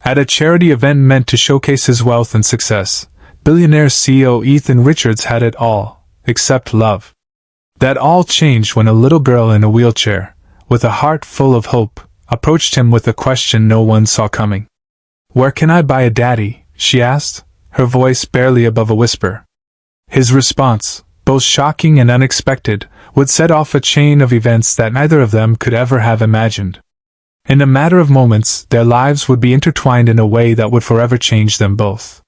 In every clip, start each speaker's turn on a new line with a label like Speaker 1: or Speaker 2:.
Speaker 1: At a charity event meant to showcase his wealth and success, Billionaire CEO Ethan Richards had it all, except love. That all changed when a little girl in a wheelchair, with a heart full of hope, approached him with a question no one saw coming. "Where can I buy a daddy?" she asked, her voice barely above a whisper. His response, both shocking and unexpected, would set off a chain of events that neither of them could ever have imagined. In a matter of moments, their lives would be intertwined in a way that would forever change them both.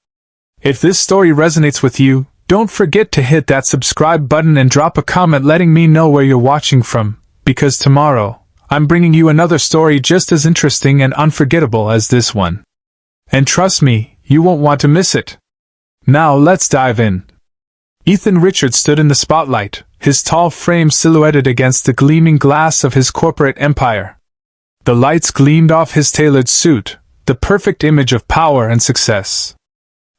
Speaker 1: If this story resonates with you, don't forget to hit that subscribe button and drop a comment letting me know where you're watching from, because tomorrow, I'm bringing you another story just as interesting and unforgettable as this one. And trust me, you won't want to miss it. Now let's dive in. Ethan Richards stood in the spotlight, his tall frame silhouetted against the gleaming glass of his corporate empire. The lights gleamed off his tailored suit, the perfect image of power and success.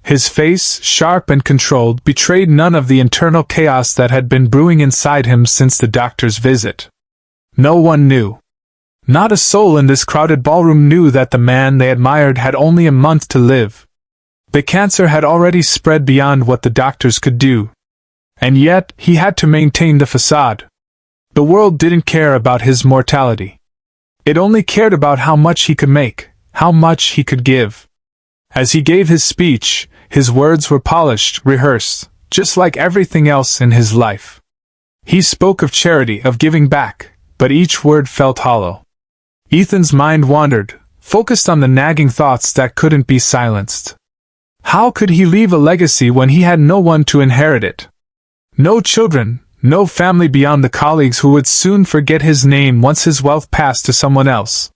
Speaker 1: His face, sharp and controlled, betrayed none of the internal chaos that had been brewing inside him since the doctor's visit. No one knew. Not a soul in this crowded ballroom knew that the man they admired had only a month to live. The cancer had already spread beyond what the doctors could do. And yet, he had to maintain the facade. The world didn't care about his mortality. It only cared about how much he could make, how much he could give. As he gave his speech, his words were polished, rehearsed, just like everything else in his life. He spoke of charity, of giving back, but each word felt hollow. Ethan's mind wandered, focused on the nagging thoughts that couldn't be silenced. How could he leave a legacy when he had no one to inherit it? No children, no family beyond the colleagues who would soon forget his name once his wealth passed to someone else.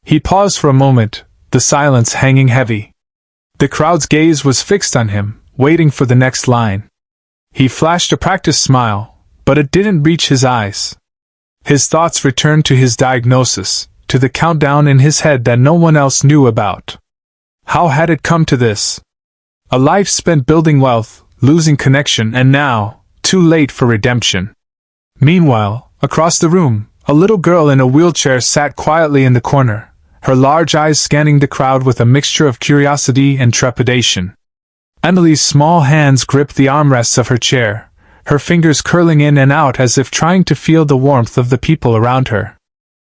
Speaker 1: He paused for a moment, the silence hanging heavy. The crowd's gaze was fixed on him, waiting for the next line. He flashed a practiced smile, but it didn't reach his eyes. His thoughts returned to his diagnosis, to the countdown in his head that no one else knew about. How had it come to this? A life spent building wealth, losing connection, and now, too late for redemption. Meanwhile, across the room, a little girl in a wheelchair sat quietly in the corner, her large eyes scanning the crowd with a mixture of curiosity and trepidation. Emily's small hands gripped the armrests of her chair, her fingers curling in and out as if trying to feel the warmth of the people around her.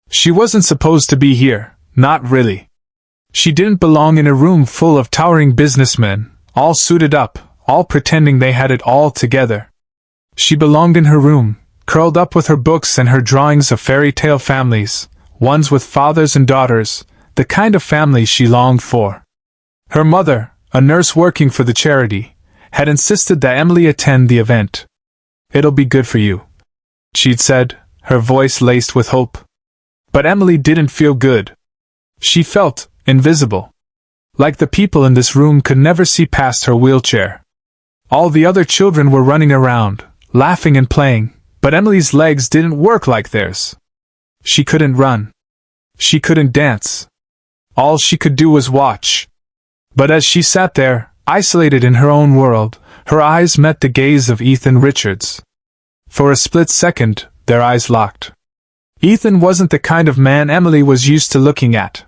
Speaker 1: She wasn't supposed to be here, not really. She didn't belong in a room full of towering businessmen, all suited up, all pretending they had it all together. She belonged in her room, curled up with her books and her drawings of fairy tale families, ones with fathers and daughters, the kind of family she longed for. Her mother, a nurse working for the charity, had insisted that Emily attend the event. "It'll be good for you," she'd said, her voice laced with hope. But Emily didn't feel good. She felt invisible. Like the people in this room could never see past her wheelchair. All the other children were running around, laughing and playing, but Emily's legs didn't work like theirs. She couldn't run. She couldn't dance. All she could do was watch. But as she sat there, isolated in her own world, her eyes met the gaze of Ethan Richards. For a split second, their eyes locked. Ethan wasn't the kind of man Emily was used to looking at.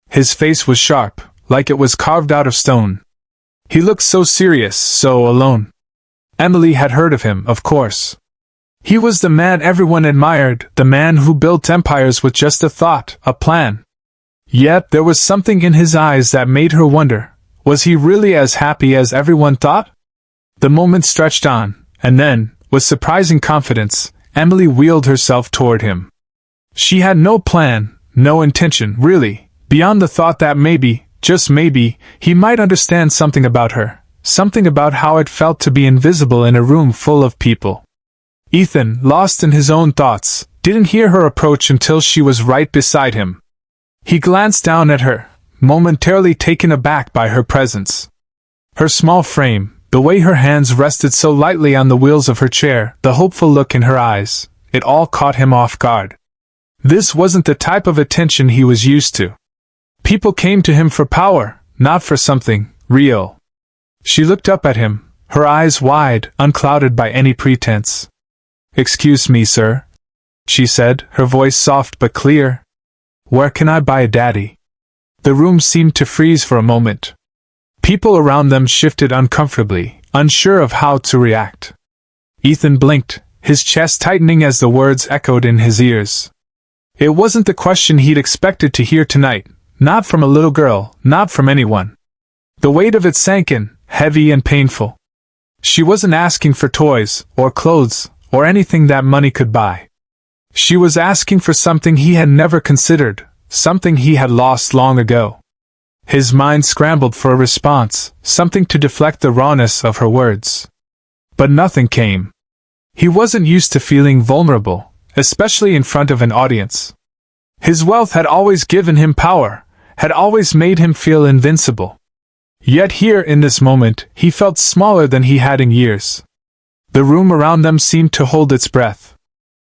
Speaker 1: His face was sharp, like it was carved out of stone. He looked so serious, so alone. Emily had heard of him, of course. He was the man everyone admired, the man who built empires with just a thought, a plan. Yet there was something in his eyes that made her wonder, was he really as happy as everyone thought? The moment stretched on, and then, with surprising confidence, Emily wheeled herself toward him. She had no plan, no intention, really, beyond the thought that maybe, just maybe, he might understand something about her, something about how it felt to be invisible in a room full of people. Ethan, lost in his own thoughts, didn't hear her approach until she was right beside him. He glanced down at her, momentarily taken aback by her presence. Her small frame, the way her hands rested so lightly on the wheels of her chair, the hopeful look in her eyes, it all caught him off guard. This wasn't the type of attention he was used to. People came to him for power, not for something real. She looked up at him, her eyes wide, unclouded by any pretense. "Excuse me, sir," she said, her voice soft but clear. "Where can I buy a daddy?" The room seemed to freeze for a moment. People around them shifted uncomfortably, unsure of how to react. Ethan blinked, his chest tightening as the words echoed in his ears. It wasn't the question he'd expected to hear tonight, not from a little girl, not from anyone. The weight of it sank in, heavy and painful. She wasn't asking for toys, or clothes, or anything that money could buy. She was asking for something he had never considered, something he had lost long ago. His mind scrambled for a response, something to deflect the rawness of her words. But nothing came. He wasn't used to feeling vulnerable, especially in front of an audience. His wealth had always given him power, had always made him feel invincible. Yet here in this moment, he felt smaller than he had in years. The room around them seemed to hold its breath.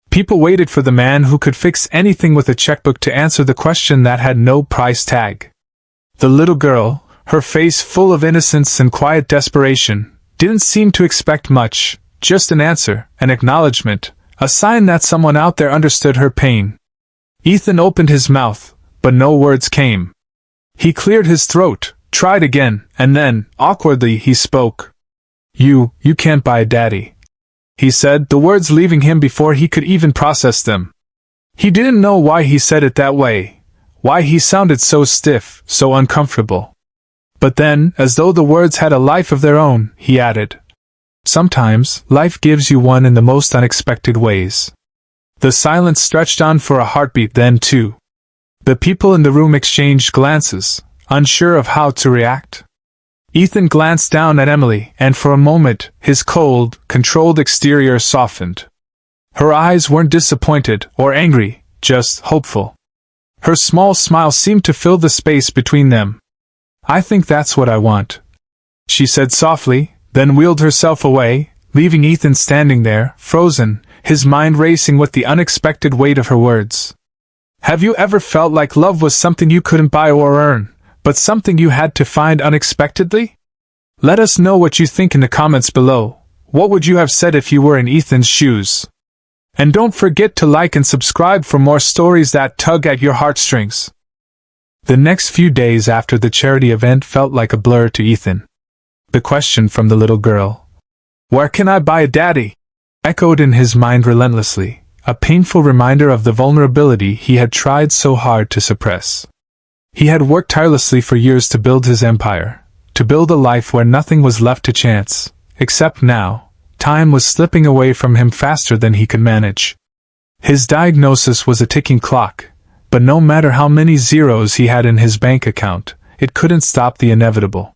Speaker 1: People waited for the man who could fix anything with a checkbook to answer the question that had no price tag. The little girl, her face full of innocence and quiet desperation, didn't seem to expect much, just an answer, an acknowledgement, a sign that someone out there understood her pain. Ethan opened his mouth, but no words came. He cleared his throat, tried again, and then, awkwardly, he spoke. You can't buy a daddy," he said, the words leaving him before he could even process them. He didn't know why he said it that way, why he sounded so stiff, so uncomfortable. But then, as though the words had a life of their own, he added, "Sometimes, life gives you one in the most unexpected ways." The silence stretched on for a heartbeat then too. The people in the room exchanged glances, unsure of how to react. Ethan glanced down at Emily, and for a moment, his cold, controlled exterior softened. Her eyes weren't disappointed or angry, just hopeful. Her small smile seemed to fill the space between them. "I think that's what I want," she said softly, then wheeled herself away, leaving Ethan standing there, frozen, his mind racing with the unexpected weight of her words. Have you ever felt like love was something you couldn't buy or earn, but something you had to find unexpectedly? Let us know what you think in the comments below. What would you have said if you were in Ethan's shoes? And don't forget to like and subscribe for more stories that tug at your heartstrings. The next few days after the charity event felt like a blur to Ethan. The question from the little girl, "Where can I buy a daddy?" echoed in his mind relentlessly, a painful reminder of the vulnerability he had tried so hard to suppress. He had worked tirelessly for years to build his empire, to build a life where nothing was left to chance, except now, time was slipping away from him faster than he could manage. His diagnosis was a ticking clock, but no matter how many zeros he had in his bank account, it couldn't stop the inevitable.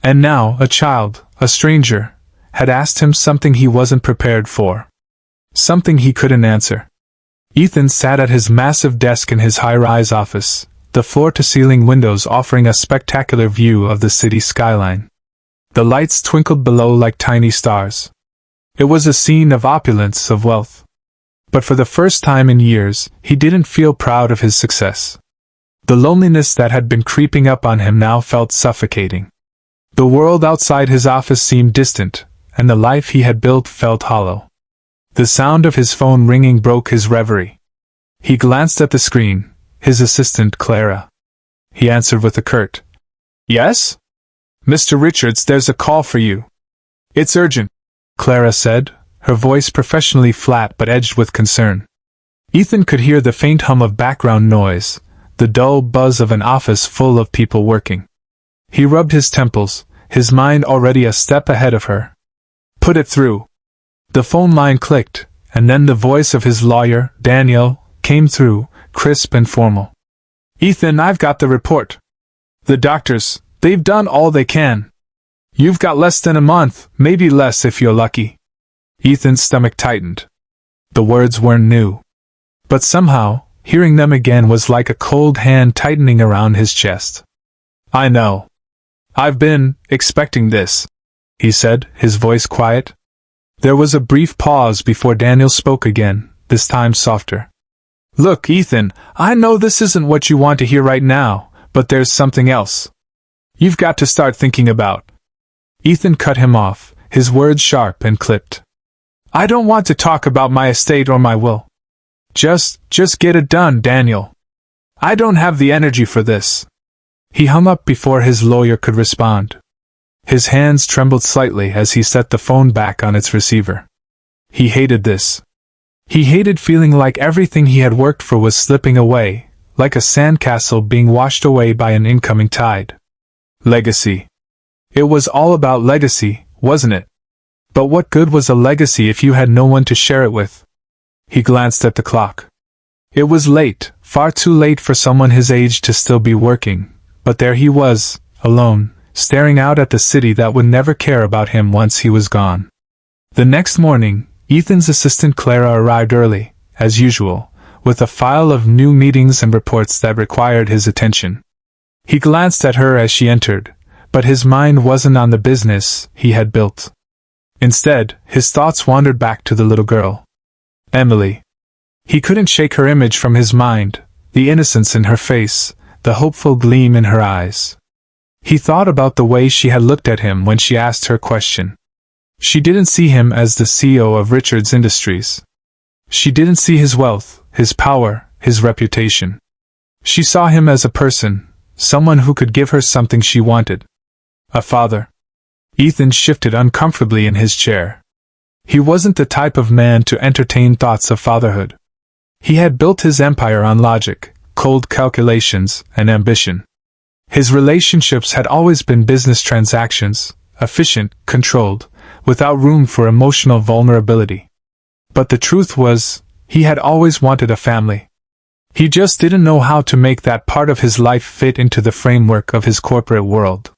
Speaker 1: And now, a child, a stranger, had asked him something he wasn't prepared for. Something he couldn't answer. Ethan sat at his massive desk in his high-rise office, the floor-to-ceiling windows offering a spectacular view of the city skyline. The lights twinkled below like tiny stars. It was a scene of opulence, of wealth. But for the first time in years, he didn't feel proud of his success. The loneliness that had been creeping up on him now felt suffocating. The world outside his office seemed distant, and the life he had built felt hollow. The sound of his phone ringing broke his reverie. He glanced at the screen, his assistant Clara. He answered with a curt, "Yes? Mr. Richards, there's a call for you." "It's urgent," Clara said, her voice professionally flat but edged with concern. Ethan could hear the faint hum of background noise, the dull buzz of an office full of people working. He rubbed his temples, his mind already a step ahead of her. "Put it through." The phone line clicked, and then the voice of his lawyer, Daniel, came through, crisp and formal. "Ethan, I've got the report. The doctors, they've done all they can. You've got less than a month, maybe less if you're lucky." Ethan's stomach tightened. The words weren't new. But somehow, hearing them again was like a cold hand tightening around his chest. "I know. I've been expecting this," he said, his voice quiet. There was a brief pause before Daniel spoke again, this time softer. "Look, Ethan, I know this isn't what you want to hear right now, but there's something else you've got to start thinking about." Ethan cut him off, his words sharp and clipped. "I don't want to talk about my estate or my will. Just get it done, Daniel. I don't have the energy for this." He hung up before his lawyer could respond. His hands trembled slightly as he set the phone back on its receiver. He hated this. He hated feeling like everything he had worked for was slipping away, like a sandcastle being washed away by an incoming tide. Legacy. It was all about legacy, wasn't it? But what good was a legacy if you had no one to share it with? He glanced at the clock. It was late, far too late for someone his age to still be working, but there he was, alone, staring out at the city that would never care about him once he was gone. The next morning, Ethan's assistant Clara arrived early, as usual, with a file of new meetings and reports that required his attention. He glanced at her as she entered, but his mind wasn't on the business he had built. Instead, his thoughts wandered back to the little girl. Emily. He couldn't shake her image from his mind, the innocence in her face, the hopeful gleam in her eyes. He thought about the way she had looked at him when she asked her question. She didn't see him as the CEO of Richards Industries. She didn't see his wealth, his power, his reputation. She saw him as a person, someone who could give her something she wanted. A father. Ethan shifted uncomfortably in his chair. He wasn't the type of man to entertain thoughts of fatherhood. He had built his empire on logic, cold calculations, and ambition. His relationships had always been business transactions, efficient, controlled, without room for emotional vulnerability. But the truth was, he had always wanted a family. He just didn't know how to make that part of his life fit into the framework of his corporate world.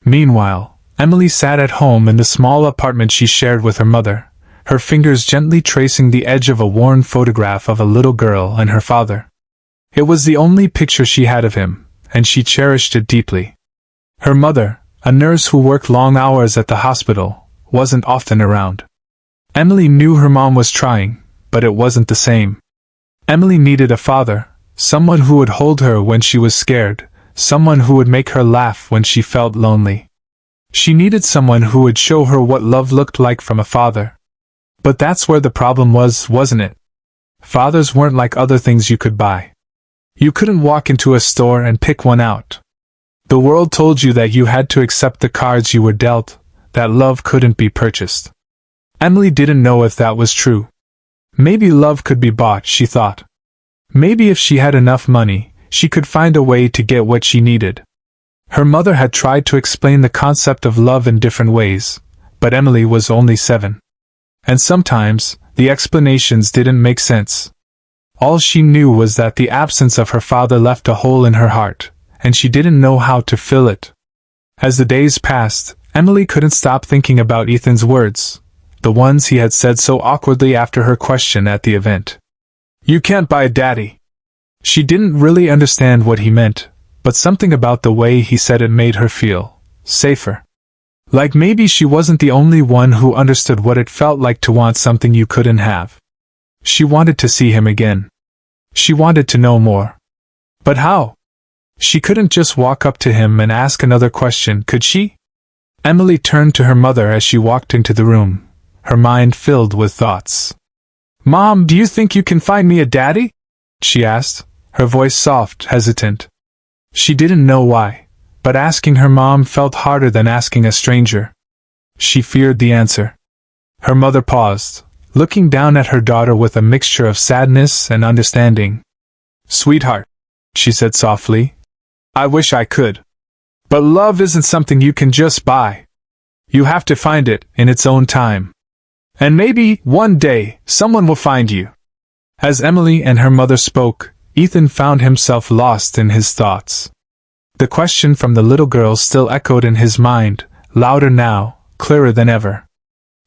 Speaker 1: Meanwhile, Emily sat at home in the small apartment she shared with her mother, her fingers gently tracing the edge of a worn photograph of a little girl and her father. It was the only picture she had of him, and she cherished it deeply. Her mother, a nurse who worked long hours at the hospital, wasn't often around. Emily knew her mom was trying, but it wasn't the same. Emily needed a father, someone who would hold her when she was scared, someone who would make her laugh when she felt lonely. She needed someone who would show her what love looked like from a father. But that's where the problem was, wasn't it? Fathers weren't like other things you could buy. You couldn't walk into a store and pick one out. The world told you that you had to accept the cards you were dealt, that love couldn't be purchased. Emily didn't know if that was true. Maybe love could be bought, she thought. Maybe if she had enough money, she could find a way to get what she needed. Her mother had tried to explain the concept of love in different ways, but Emily was only 7. And sometimes, the explanations didn't make sense. All she knew was that the absence of her father left a hole in her heart, and she didn't know how to fill it. As the days passed, Emily couldn't stop thinking about Ethan's words, the ones he had said so awkwardly after her question at the event. "You can't buy a daddy." She didn't really understand what he meant, but something about the way he said it made her feel safer. Like maybe she wasn't the only one who understood what it felt like to want something you couldn't have. She wanted to see him again. She wanted to know more. But how? She couldn't just walk up to him and ask another question, could she? Emily turned to her mother as she walked into the room, her mind filled with thoughts. "Mom, do you think you can find me a daddy?" she asked, her voice soft, hesitant. She didn't know why, but asking her mom felt harder than asking a stranger. She feared the answer. Her mother paused, looking down at her daughter with a mixture of sadness and understanding. "Sweetheart," she said softly, "I wish I could. But love isn't something you can just buy. You have to find it in its own time. And maybe, one day, someone will find you." As Emily and her mother spoke, Ethan found himself lost in his thoughts. The question from the little girl still echoed in his mind, louder now, clearer than ever.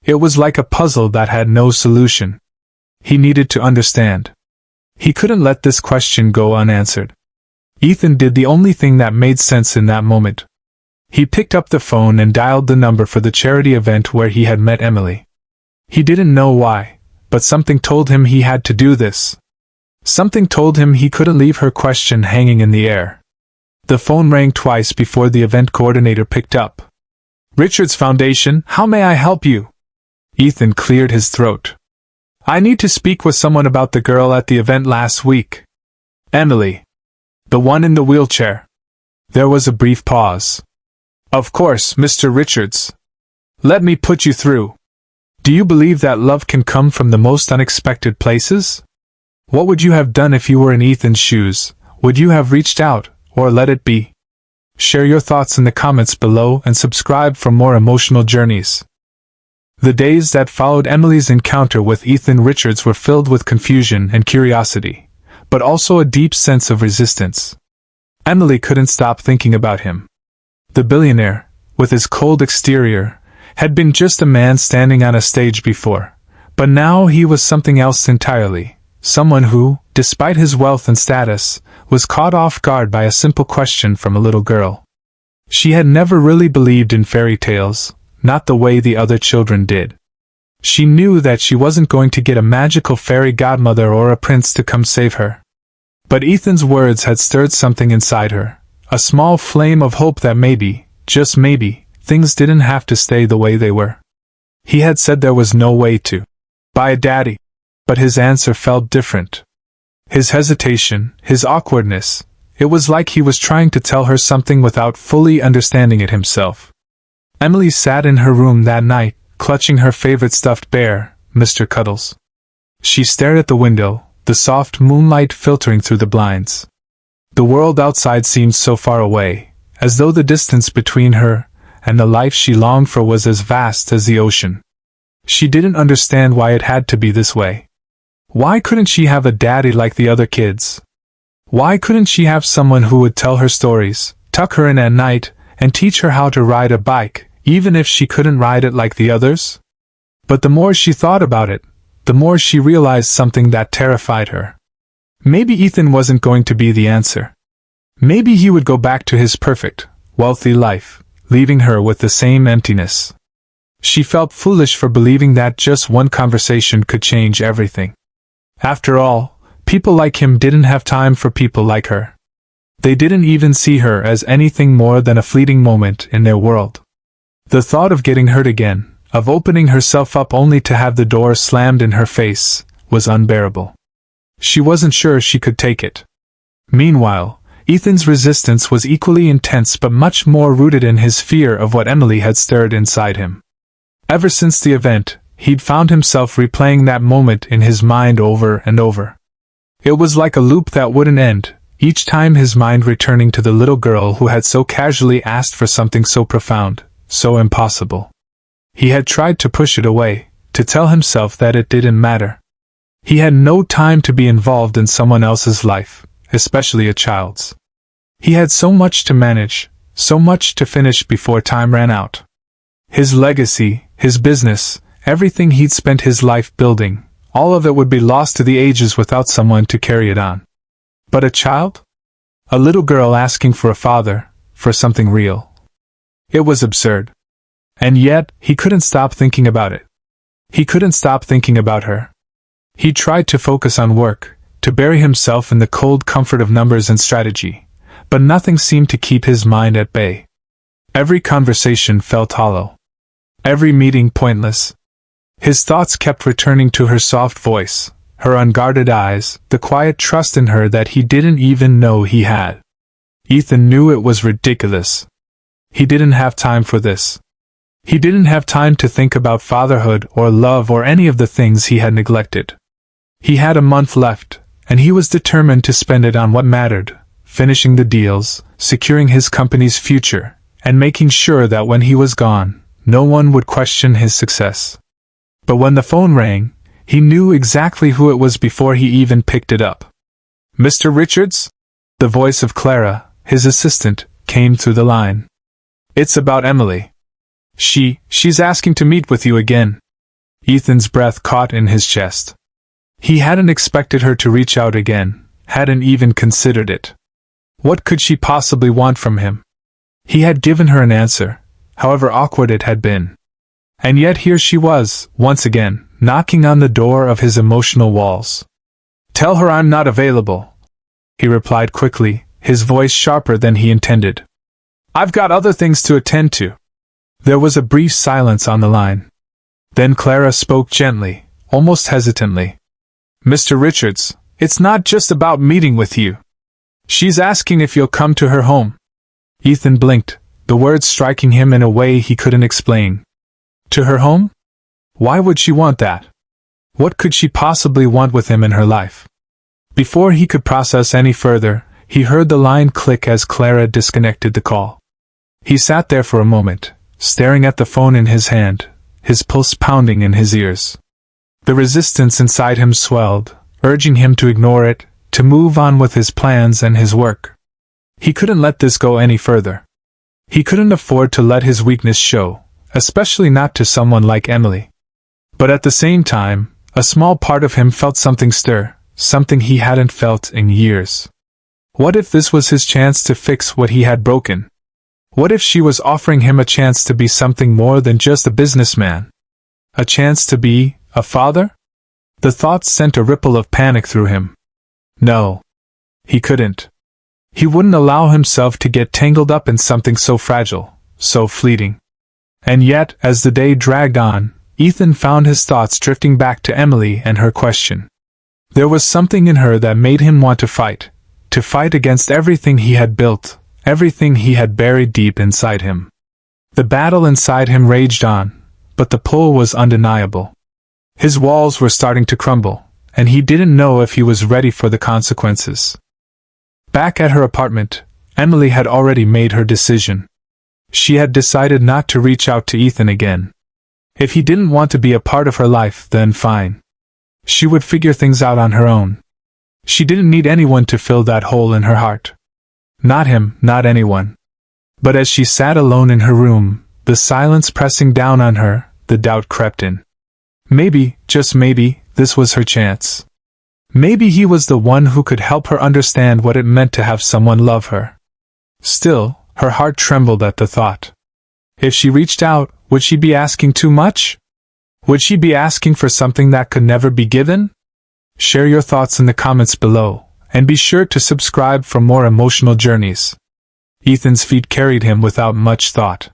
Speaker 1: It was like a puzzle that had no solution. He needed to understand. He couldn't let this question go unanswered. Ethan did the only thing that made sense in that moment. He picked up the phone and dialed the number for the charity event where he had met Emily. He didn't know why, but something told him he had to do this. Something told him he couldn't leave her question hanging in the air. The phone rang twice before the event coordinator picked up. "Richards Foundation, how may I help you?" Ethan cleared his throat. "I need to speak with someone about the girl at the event last week." "Emily. The one in the wheelchair." There was a brief pause. "Of course, Mr. Richards. Let me put you through. Do you believe that love can come from the most unexpected places? What would you have done if you were in Ethan's shoes? Would you have reached out, or let it be?" Share your thoughts in the comments below and subscribe for more emotional journeys. The days that followed Emily's encounter with Ethan Richards were filled with confusion and curiosity, but also a deep sense of resistance. Emily couldn't stop thinking about him. The billionaire, with his cold exterior, had been just a man standing on a stage before, but now he was something else entirely, someone who, despite his wealth and status, was caught off guard by a simple question from a little girl. She had never really believed in fairy tales, not the way the other children did. She knew that she wasn't going to get a magical fairy godmother or a prince to come save her. But Ethan's words had stirred something inside her, a small flame of hope that maybe, just maybe, things didn't have to stay the way they were. He had said there was no way to buy a daddy, but his answer felt different. His hesitation, his awkwardness, it was like he was trying to tell her something without fully understanding it himself. Emily sat in her room that night, clutching her favorite stuffed bear, Mr. Cuddles. She stared at the window, the soft moonlight filtering through the blinds. The world outside seemed so far away, as though the distance between her and the life she longed for was as vast as the ocean. She didn't understand why it had to be this way. Why couldn't she have a daddy like the other kids? Why couldn't she have someone who would tell her stories, tuck her in at night, and teach her how to ride a bike, even if she couldn't ride it like the others? But the more she thought about it, the more she realized something that terrified her. Maybe Ethan wasn't going to be the answer. Maybe he would go back to his perfect, wealthy life, leaving her with the same emptiness. She felt foolish for believing that just one conversation could change everything. After all, people like him didn't have time for people like her. They didn't even see her as anything more than a fleeting moment in their world. The thought of getting hurt again, of opening herself up only to have the door slammed in her face, was unbearable. She wasn't sure she could take it. Meanwhile, Ethan's resistance was equally intense but much more rooted in his fear of what Emily had stirred inside him. Ever since the event, he'd found himself replaying that moment in his mind over and over. It was like a loop that wouldn't end, each time his mind returning to the little girl who had so casually asked for something so profound, so impossible. He had tried to push it away, to tell himself that it didn't matter. He had no time to be involved in someone else's life, especially a child's. He had so much to manage, so much to finish before time ran out. His legacy, his business, everything he'd spent his life building, all of it would be lost to the ages without someone to carry it on. But a child? A little girl asking for a father, for something real. It was absurd. And yet, he couldn't stop thinking about it. He couldn't stop thinking about her. He tried to focus on work, to bury himself in the cold comfort of numbers and strategy, but nothing seemed to keep his mind at bay. Every conversation felt hollow. Every meeting pointless. His thoughts kept returning to her soft voice, her unguarded eyes, the quiet trust in her that he didn't even know he had. Ethan knew it was ridiculous. He didn't have time for this. He didn't have time to think about fatherhood or love or any of the things he had neglected. He had a month left, and he was determined to spend it on what mattered, finishing the deals, securing his company's future, and making sure that when he was gone, no one would question his success. But when the phone rang, he knew exactly who it was before he even picked it up. "Mr. Richards?" The voice of Clara, his assistant, came through the line. "It's about Emily. She's asking to meet with you again." Ethan's breath caught in his chest. He hadn't expected her to reach out again, hadn't even considered it. What could she possibly want from him? He had given her an answer, however awkward it had been. And yet here she was, once again, knocking on the door of his emotional walls. "Tell her I'm not available," he replied quickly, his voice sharper than he intended. "I've got other things to attend to." There was a brief silence on the line. Then Clara spoke gently, almost hesitantly. "Mr. Richards, it's not just about meeting with you. She's asking if you'll come to her home." Ethan blinked, the words striking him in a way he couldn't explain. To her home? Why would she want that? What could she possibly want with him in her life? Before he could process any further, he heard the line click as Clara disconnected the call. He sat there for a moment, staring at the phone in his hand, his pulse pounding in his ears. The resistance inside him swelled, urging him to ignore it, to move on with his plans and his work. He couldn't let this go any further. He couldn't afford to let his weakness show, especially not to someone like Emily. But at the same time, a small part of him felt something stir, something he hadn't felt in years. What if this was his chance to fix what he had broken? What if she was offering him a chance to be something more than just a businessman? A chance to be a father? The thought sent a ripple of panic through him. No. He couldn't. He wouldn't allow himself to get tangled up in something so fragile, so fleeting. And yet, as the day dragged on, Ethan found his thoughts drifting back to Emily and her question. There was something in her that made him want to fight against everything he had built, everything he had buried deep inside him. The battle inside him raged on, but the pull was undeniable. His walls were starting to crumble, and he didn't know if he was ready for the consequences. Back at her apartment, Emily had already made her decision. She had decided not to reach out to Ethan again. If he didn't want to be a part of her life, then fine. She would figure things out on her own. She didn't need anyone to fill that hole in her heart. Not him, not anyone. But as she sat alone in her room, the silence pressing down on her, the doubt crept in. Maybe, just maybe, this was her chance. Maybe he was the one who could help her understand what it meant to have someone love her. Still, her heart trembled at the thought. If she reached out, would she be asking too much? Would she be asking for something that could never be given? Share your thoughts in the comments below, and be sure to subscribe for more emotional journeys. Ethan's feet carried him without much thought.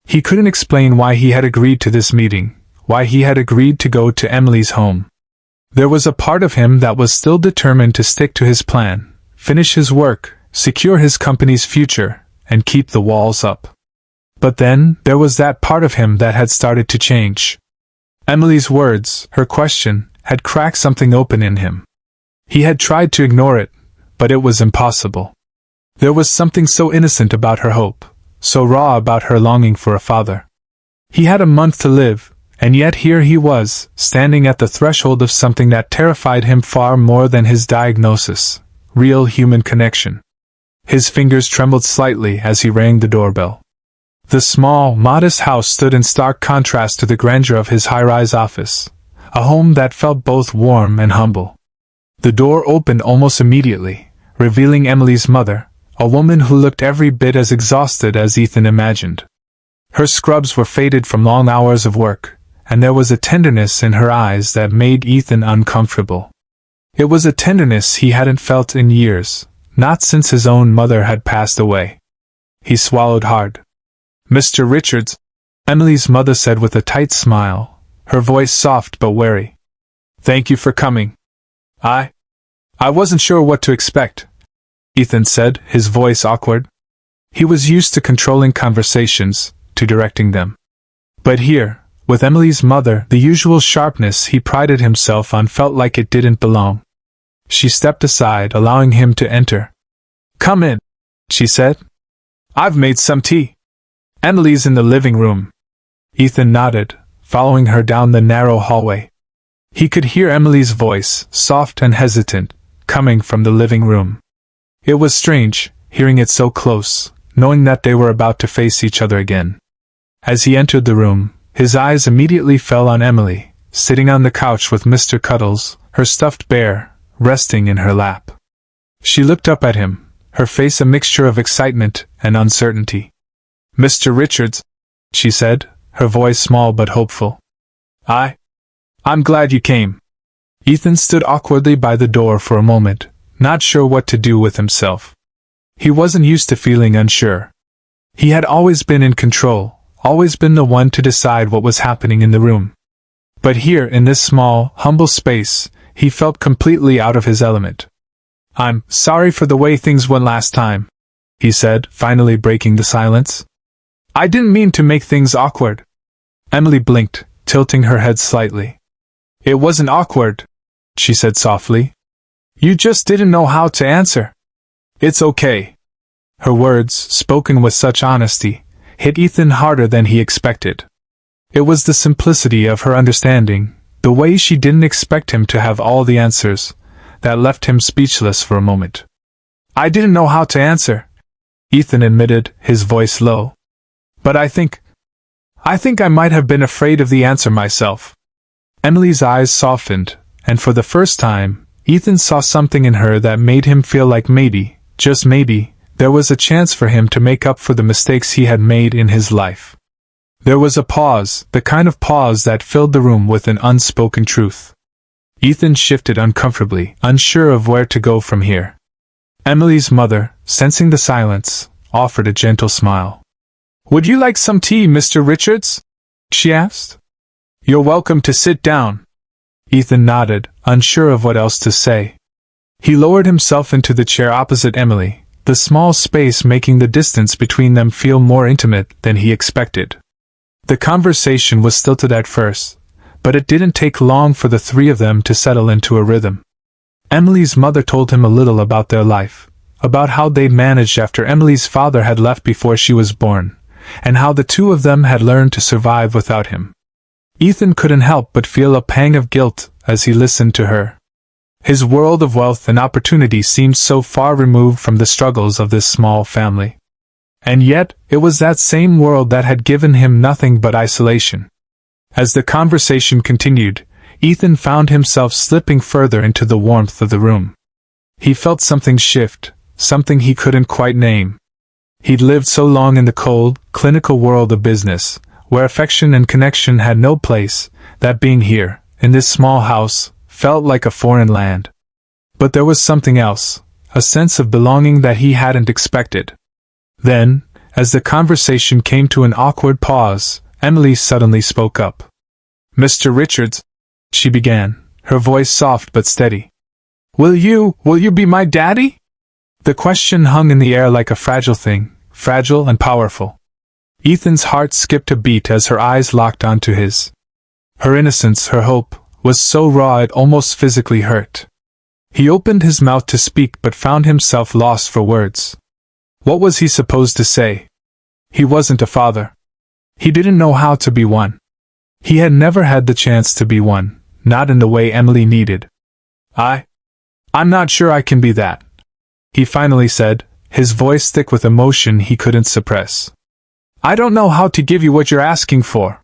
Speaker 1: He couldn't explain why he had agreed to this meeting, why he had agreed to go to Emily's home. There was a part of him that was still determined to stick to his plan, finish his work, secure his company's future, and keep the walls up. But then, there was that part of him that had started to change. Emily's words, her question, had cracked something open in him. He had tried to ignore it, but it was impossible. There was something so innocent about her hope, so raw about her longing for a father. He had a month to live, and yet here he was, standing at the threshold of something that terrified him far more than his diagnosis, real human connection. His fingers trembled slightly as he rang the doorbell. The small, modest house stood in stark contrast to the grandeur of his high-rise office, a home that felt both warm and humble. The door opened almost immediately, revealing Emily's mother, a woman who looked every bit as exhausted as Ethan imagined. Her scrubs were faded from long hours of work, and there was a tenderness in her eyes that made Ethan uncomfortable. It was a tenderness he hadn't felt in years, not since his own mother had passed away. He swallowed hard. "Mr. Richards," Emily's mother said with a tight smile, her voice soft but wary. "Thank you for coming. I wasn't sure what to expect," Ethan said, his voice awkward. He was used to controlling conversations, to directing them. But here, with Emily's mother, the usual sharpness he prided himself on felt like it didn't belong. She stepped aside, allowing him to enter. "Come in," she said. "I've made some tea. Emily's in the living room." Ethan nodded, following her down the narrow hallway. He could hear Emily's voice, soft and hesitant, coming from the living room. It was strange, hearing it so close, knowing that they were about to face each other again. As he entered the room, his eyes immediately fell on Emily, sitting on the couch with Mr. Cuddles, her stuffed bear, resting in her lap. She looked up at him, her face a mixture of excitement and uncertainty. "Mr. Richards," she said, her voice small but hopeful. I'm glad you came." Ethan stood awkwardly by the door for a moment, not sure what to do with himself. He wasn't used to feeling unsure. He had always been in control, always been the one to decide what was happening in the room. But here, in this small, humble space, he felt completely out of his element. "I'm sorry for the way things went last time," he said, finally breaking the silence. I didn't mean to make things awkward. Emily blinked, tilting her head slightly. It wasn't awkward, she said softly. You just didn't know how to answer. It's okay. Her words, spoken with such honesty, hit Ethan harder than he expected. It was the simplicity of her understanding, the way she didn't expect him to have all the answers, that left him speechless for a moment. I didn't know how to answer, Ethan admitted, his voice low. But I think I might have been afraid of the answer myself. Emily's eyes softened, and for the first time, Ethan saw something in her that made him feel like maybe, just maybe, there was a chance for him to make up for the mistakes he had made in his life. There was a pause, the kind of pause that filled the room with an unspoken truth. Ethan shifted uncomfortably, unsure of where to go from here. Emily's mother, sensing the silence, offered a gentle smile. Would you like some tea, Mr. Richards? She asked. You're welcome to sit down. Ethan nodded, unsure of what else to say. He lowered himself into the chair opposite Emily, the small space making the distance between them feel more intimate than he expected. The conversation was stilted at first, but it didn't take long for the three of them to settle into a rhythm. Emily's mother told him a little about their life, about how they'd managed after Emily's father had left before she was born, and how the two of them had learned to survive without him. Ethan couldn't help but feel a pang of guilt as he listened to her. His world of wealth and opportunity seemed so far removed from the struggles of this small family. And yet, it was that same world that had given him nothing but isolation. As the conversation continued, Ethan found himself slipping further into the warmth of the room. He felt something shift, something he couldn't quite name. He'd lived so long in the cold, clinical world of business, where affection and connection had no place, that being here, in this small house, felt like a foreign land. But there was something else, a sense of belonging that he hadn't expected. Then, as the conversation came to an awkward pause, Emily suddenly spoke up. Mr. Richards, she began, her voice soft but steady. Will you be my daddy? The question hung in the air like a fragile thing, fragile and powerful. Ethan's heart skipped a beat as her eyes locked onto his. Her innocence, her hope, was so raw it almost physically hurt. He opened his mouth to speak but found himself lost for words. What was he supposed to say? He wasn't a father. He didn't know how to be one. He had never had the chance to be one, not in the way Emily needed. I'm not sure I can be that, he finally said, his voice thick with emotion he couldn't suppress. I don't know how to give you what you're asking for.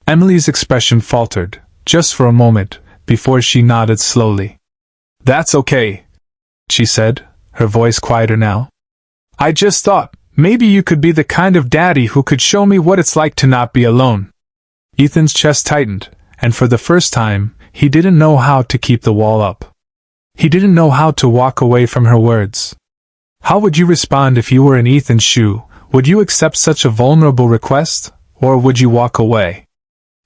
Speaker 1: Emily's expression faltered, just for a moment, before she nodded slowly. That's okay, she said, her voice quieter now. I just thought, maybe you could be the kind of daddy who could show me what it's like to not be alone. Ethan's chest tightened, and for the first time, he didn't know how to keep the wall up. He didn't know how to walk away from her words. How would you respond if you were in Ethan's shoe? Would you accept such a vulnerable request, or would you walk away?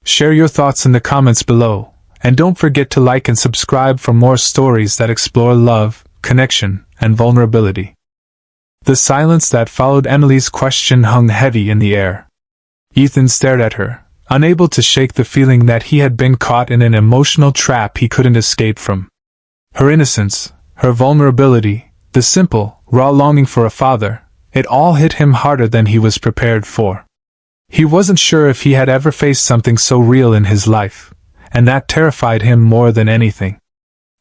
Speaker 1: Share your thoughts in the comments below, and don't forget to like and subscribe for more stories that explore love, connection, and vulnerability. The silence that followed Emily's question hung heavy in the air. Ethan stared at her, unable to shake the feeling that he had been caught in an emotional trap he couldn't escape from. Her innocence, her vulnerability, the simple, raw longing for a father, it all hit him harder than he was prepared for. He wasn't sure if he had ever faced something so real in his life, and that terrified him more than anything.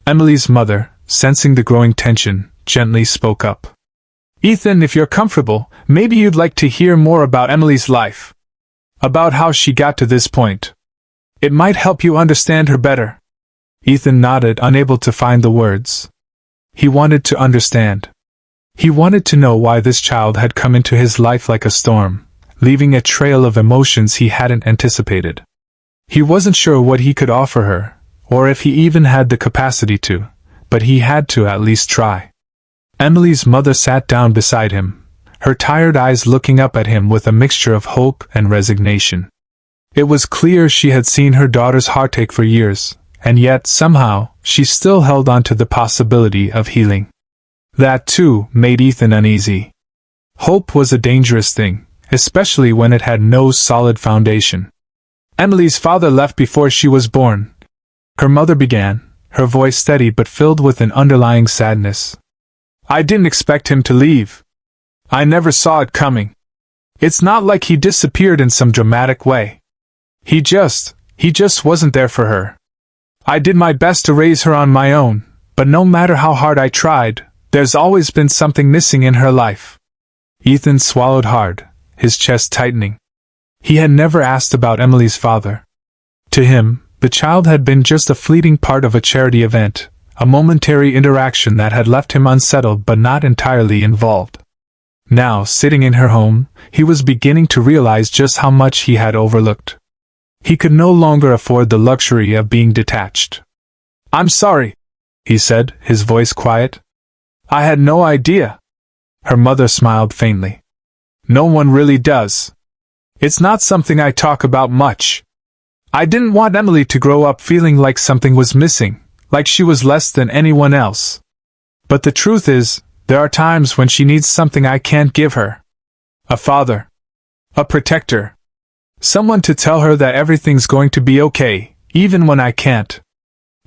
Speaker 1: Emily's mother, sensing the growing tension, gently spoke up. Ethan, if you're comfortable, maybe you'd like to hear more about Emily's life. About how she got to this point. It might help you understand her better. Ethan nodded, unable to find the words. He wanted to understand. He wanted to know why this child had come into his life like a storm, leaving a trail of emotions he hadn't anticipated. He wasn't sure what he could offer her, or if he even had the capacity to, but he had to at least try. Emily's mother sat down beside him, her tired eyes looking up at him with a mixture of hope and resignation. It was clear she had seen her daughter's heartache for years, and yet, somehow, she still held on to the possibility of healing. That, too, made Ethan uneasy. Hope was a dangerous thing, especially when it had no solid foundation. Emily's father left before she was born. Her mother began, her voice steady but filled with an underlying sadness. I didn't expect him to leave. I never saw it coming. It's not like he disappeared in some dramatic way. He just wasn't there for her. I did my best to raise her on my own, but no matter how hard I tried, there's always been something missing in her life. Ethan swallowed hard, his chest tightening. He had never asked about Emily's father. To him, the child had been just a fleeting part of a charity event, a momentary interaction that had left him unsettled but not entirely involved. Now, sitting in her home, he was beginning to realize just how much he had overlooked. He could no longer afford the luxury of being detached. I'm sorry, he said, his voice quiet. I had no idea. Her mother smiled faintly. No one really does. It's not something I talk about much. I didn't want Emily to grow up feeling like something was missing, like she was less than anyone else. But the truth is, there are times when she needs something I can't give her. A father. A protector. Someone to tell her that everything's going to be okay, even when I can't.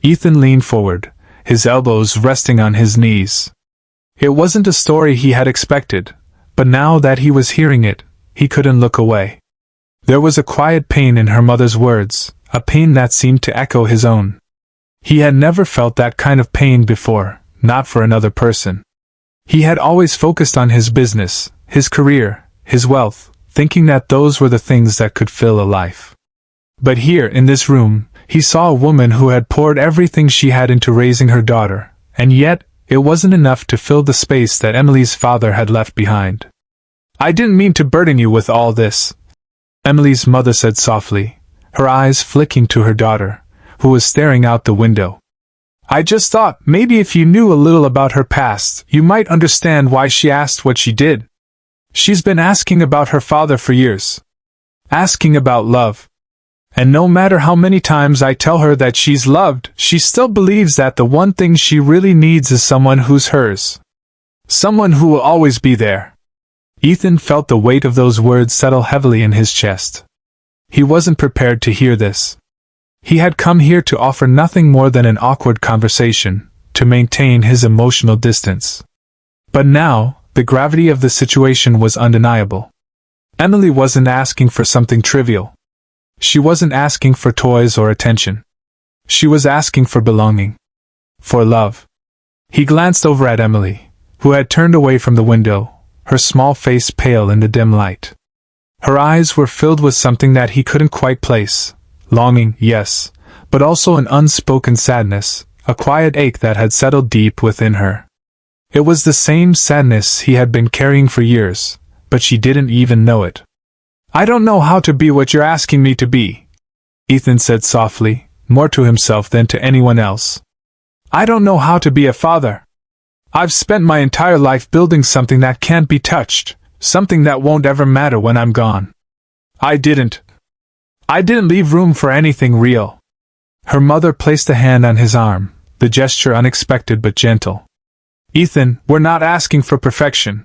Speaker 1: Ethan leaned forward, his elbows resting on his knees. It wasn't a story he had expected, but now that he was hearing it, he couldn't look away. There was a quiet pain in her mother's words, a pain that seemed to echo his own. He had never felt that kind of pain before, not for another person. He had always focused on his business, his career, his wealth, thinking that those were the things that could fill a life. But here, in this room, he saw a woman who had poured everything she had into raising her daughter, and yet, it wasn't enough to fill the space that Emily's father had left behind. I didn't mean to burden you with all this, Emily's mother said softly, her eyes flicking to her daughter, who was staring out the window. I just thought maybe if you knew a little about her past, you might understand why she asked what she did. She's been asking about her father for years. Asking about love. And no matter how many times I tell her that she's loved, she still believes that the one thing she really needs is someone who's hers. Someone who will always be there. Ethan felt the weight of those words settle heavily in his chest. He wasn't prepared to hear this. He had come here to offer nothing more than an awkward conversation, to maintain his emotional distance. But now, the gravity of the situation was undeniable. Emily wasn't asking for something trivial. She wasn't asking for toys or attention. She was asking for belonging. For love. He glanced over at Emily, who had turned away from the window, her small face pale in the dim light. Her eyes were filled with something that he couldn't quite place. Longing, yes, but also an unspoken sadness, a quiet ache that had settled deep within her. It was the same sadness he had been carrying for years, but she didn't even know it. I don't know how to be what you're asking me to be, Ethan said softly, more to himself than to anyone else. I don't know how to be a father. I've spent my entire life building something that can't be touched, something that won't ever matter when I'm gone. I didn't leave room for anything real. Her mother placed a hand on his arm, the gesture unexpected but gentle. Ethan, we're not asking for perfection.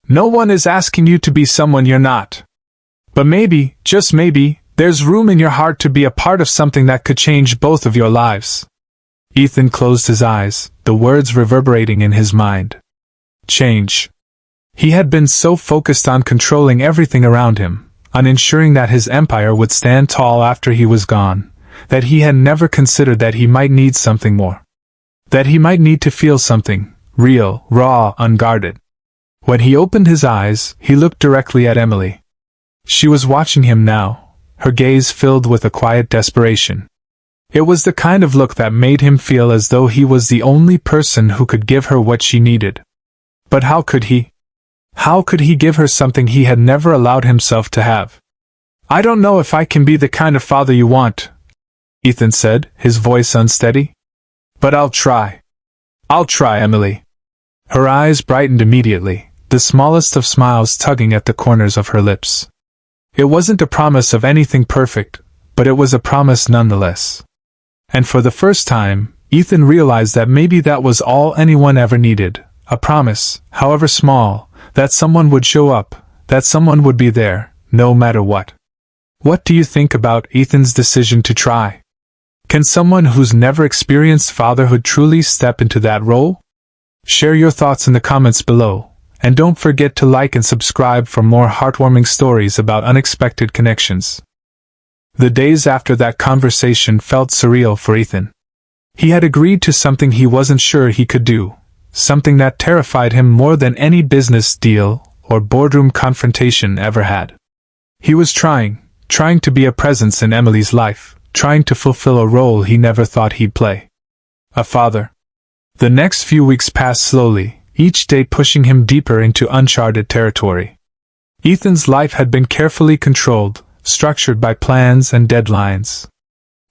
Speaker 1: No one is asking you to be someone you're not. But maybe, just maybe, there's room in your heart to be a part of something that could change both of your lives. Ethan closed his eyes, the words reverberating in his mind. Change. He had been so focused on controlling everything around him, on ensuring that his empire would stand tall after he was gone, that he had never considered that he might need something more. That he might need to feel something, real, raw, unguarded. When he opened his eyes, he looked directly at Emily. She was watching him now, her gaze filled with a quiet desperation. It was the kind of look that made him feel as though he was the only person who could give her what she needed. But how could he? How could he give her something he had never allowed himself to have? I don't know if I can be the kind of father you want, Ethan said, his voice unsteady. But I'll try. I'll try, Emily. Her eyes brightened immediately, the smallest of smiles tugging at the corners of her lips. It wasn't a promise of anything perfect, but it was a promise nonetheless. And for the first time, Ethan realized that maybe that was all anyone ever needed, a promise, however small, That someone would show up, that someone would be there, no matter what. What do you think about Ethan's decision to try? Can someone who's never experienced fatherhood truly step into that role? Share your thoughts in the comments below, and don't forget to like and subscribe for more heartwarming stories about unexpected connections. The days after that conversation felt surreal for Ethan. He had agreed to something he wasn't sure he could do, something that terrified him more than any business deal or boardroom confrontation ever had. He was trying to be a presence in Emily's life, trying to fulfill a role he never thought he'd play. A father. The next few weeks passed slowly, each day pushing him deeper into uncharted territory. Ethan's life had been carefully controlled, structured by plans and deadlines.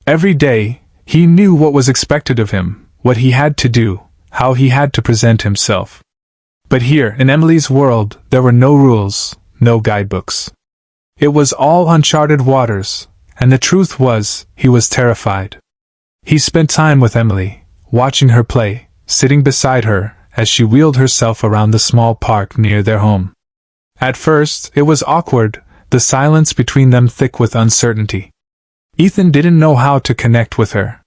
Speaker 1: Every day, he knew what was expected of him, what he had to do, how he had to present himself. But here, in Emily's world, there were no rules, no guidebooks. It was all uncharted waters, and the truth was, he was terrified. He spent time with Emily, watching her play, sitting beside her as she wheeled herself around the small park near their home. At first, it was awkward, the silence between them thick with uncertainty. Ethan didn't know how to connect with her.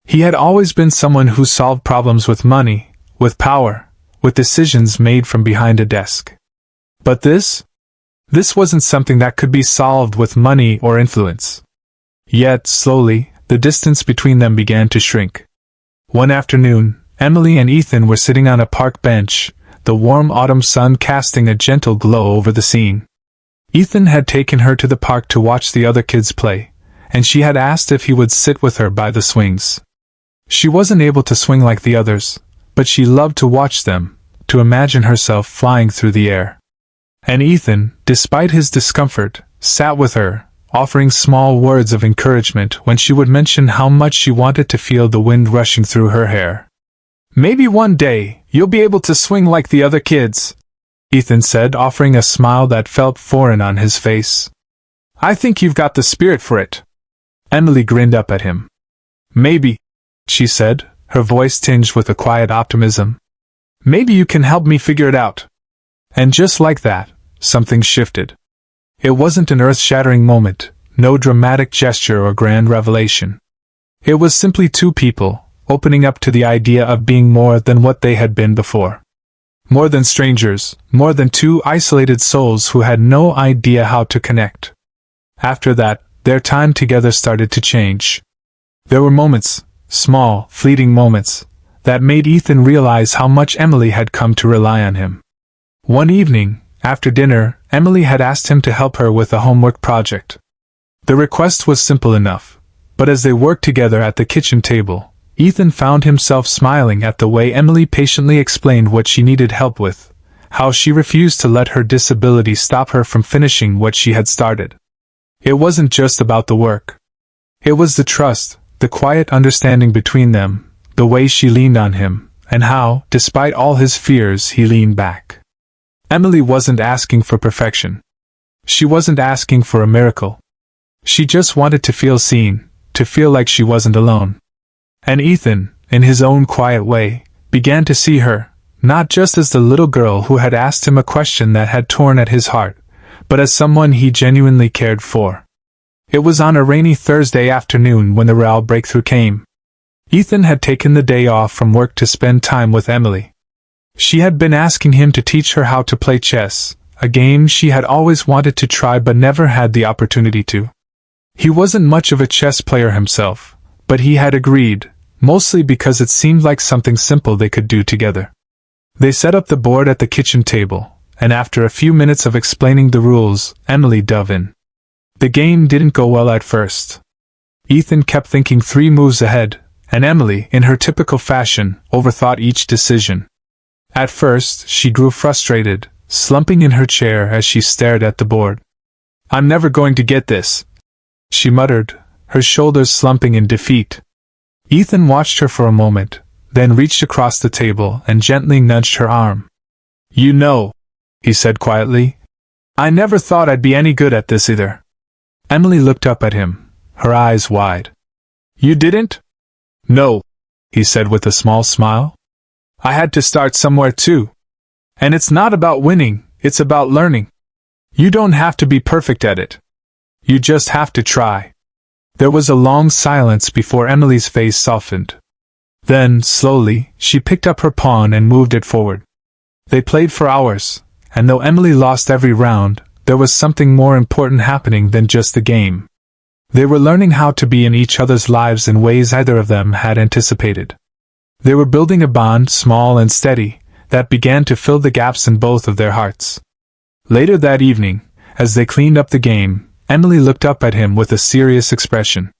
Speaker 1: He had always been someone who solved problems with money, with power, with decisions made from behind a desk. But this wasn't something that could be solved with money or influence. Yet, slowly, the distance between them began to shrink. One afternoon, Emily and Ethan were sitting on a park bench, the warm autumn sun casting a gentle glow over the scene. Ethan had taken her to the park to watch the other kids play, and she had asked if he would sit with her by the swings. She wasn't able to swing like the others, but she loved to watch them, to imagine herself flying through the air. And Ethan, despite his discomfort, sat with her, offering small words of encouragement when she would mention how much she wanted to feel the wind rushing through her hair. "Maybe one day, you'll be able to swing like the other kids," Ethan said, offering a smile that felt foreign on his face. "I think you've got the spirit for it." Emily grinned up at him. "Maybe," she said, her voice tinged with a quiet optimism. "Maybe you can help me figure it out." And just like that, something shifted. It wasn't an earth-shattering moment, no dramatic gesture or grand revelation. It was simply two people, opening up to the idea of being more than what they had been before. More than strangers, more than two isolated souls who had no idea how to connect. After that, their time together started to change. There were moments, small, fleeting moments, that made Ethan realize how much Emily had come to rely on him. One evening, after dinner, Emily had asked him to help her with a homework project. The request was simple enough, but as they worked together at the kitchen table, Ethan found himself smiling at the way Emily patiently explained what she needed help with, how she refused to let her disability stop her from finishing what she had started. It wasn't just about the work. It was the trust, the quiet understanding between them, the way she leaned on him, and how, despite all his fears, he leaned back. Emily wasn't asking for perfection. She wasn't asking for a miracle. She just wanted to feel seen, to feel like she wasn't alone. And Ethan, in his own quiet way, began to see her, not just as the little girl who had asked him a question that had torn at his heart, but as someone he genuinely cared for. It was on a rainy Thursday afternoon when the real breakthrough came. Ethan had taken the day off from work to spend time with Emily. She had been asking him to teach her how to play chess, a game she had always wanted to try but never had the opportunity to. He wasn't much of a chess player himself, but he had agreed, mostly because it seemed like something simple they could do together. They set up the board at the kitchen table, and after a few minutes of explaining the rules, Emily dove in. The game didn't go well at first. Ethan kept thinking 3 moves ahead, and Emily, in her typical fashion, overthought each decision. At first, she grew frustrated, slumping in her chair as she stared at the board. "I'm never going to get this," she muttered, her shoulders slumping in defeat. Ethan watched her for a moment, then reached across the table and gently nudged her arm. "You know," he said quietly, "I never thought I'd be any good at this either." Emily looked up at him, her eyes wide. "You didn't?" "No," he said with a small smile. "I had to start somewhere too. And it's not about winning, It's about learning. You don't have to be perfect at it. You just have to try. There was a long silence before Emily's face softened. Then, slowly, she picked up her pawn and moved it forward. They played for hours, and though Emily lost every round, there was something more important happening than just the game. They were learning how to be in each other's lives in ways either of them had anticipated. They were building a bond, small and steady, that began to fill the gaps in both of their hearts. Later that evening, as they cleaned up the game, Emily looked up at him with a serious expression.